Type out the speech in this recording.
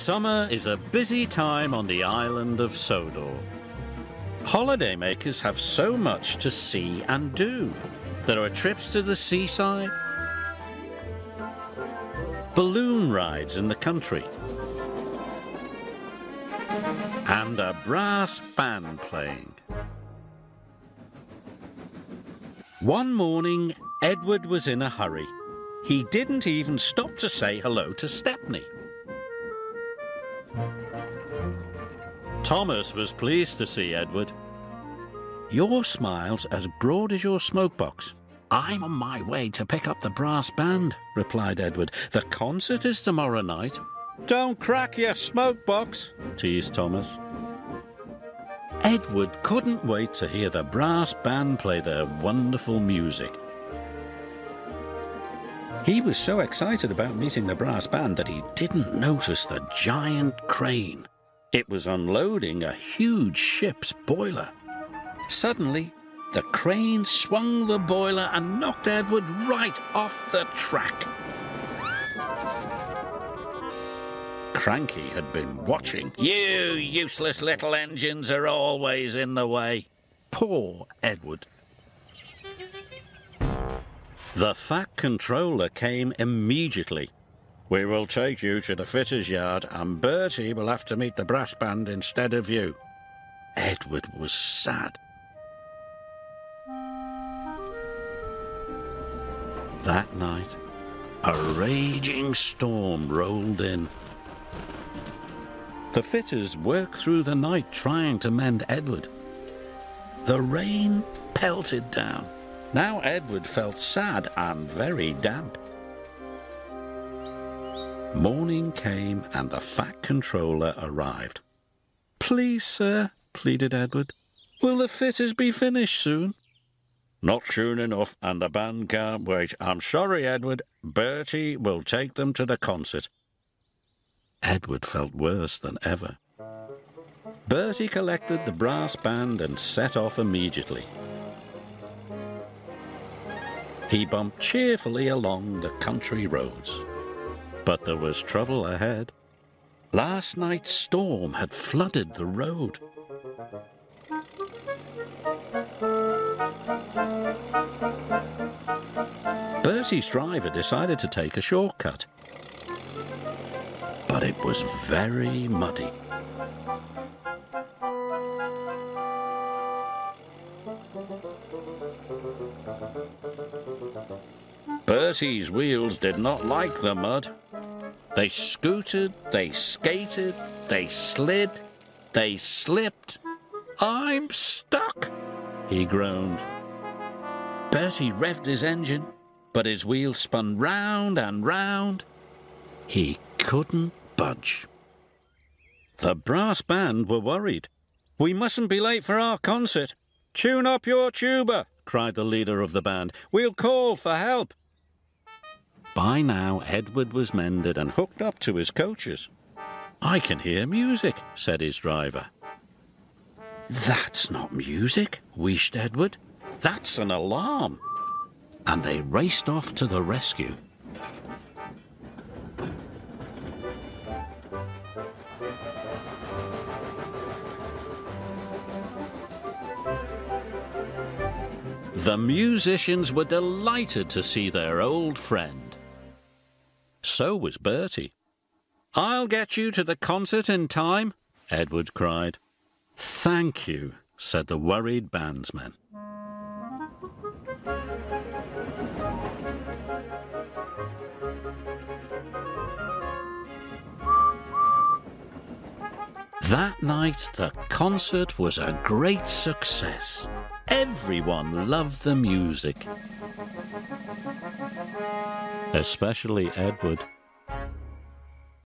Summer is a busy time on the island of Sodor. Holidaymakers have so much to see and do. There are trips to the seaside, balloon rides in the country, and a brass band playing. One morning, Edward was in a hurry. He didn't even stop to say hello to Stepney. Thomas was pleased to see Edward. "Your smile's as broad as your smokebox. I'm on my way to pick up the brass band," replied Edward. "The concert is tomorrow night." "Don't crack your smokebox," teased Thomas. Edward couldn't wait to hear the brass band play their wonderful music. He was so excited about meeting the brass band that he didn't notice the giant crane. It was unloading a huge ship's boiler. Suddenly, the crane swung the boiler and knocked Edward right off the track. Cranky had been watching. "You useless little engines are always in the way." Poor Edward. The Fat Controller came immediately. "We will take you to the fitter's yard and Bertie will have to meet the brass band instead of you." Edward was sad. That night, a raging storm rolled in. The fitters worked through the night trying to mend Edward. The rain pelted down. Now Edward felt sad and very damp. Morning came and the Fat Controller arrived. "Please, sir," pleaded Edward, "will the fitters be finished soon?" "Not soon enough, and the band can't wait. I'm sorry, Edward. Bertie will take them to the concert." Edward felt worse than ever. Bertie collected the brass band and set off immediately. He bumped cheerfully along the country roads. But there was trouble ahead. Last night's storm had flooded the road. Bertie's driver decided to take a shortcut. But it was very muddy. Bertie's wheels did not like the mud. They scooted, they skated, they slid, they slipped. "I'm stuck," he groaned. Bertie revved his engine, but his wheels spun round and round. He couldn't budge. The brass band were worried. "We mustn't be late for our concert." "Tune up your tuba," cried the leader of the band. "We'll call for help." By now, Edward was mended and hooked up to his coaches. "I can hear music," said his driver. "That's not music," wheezed Edward. "That's an alarm." And they raced off to the rescue. The musicians were delighted to see their old friend. So was Bertie. "I'll get you to the concert in time," Edward cried. "Thank you," said the worried bandsman. That night, the concert was a great success. Everyone loved the music. Especially Edward.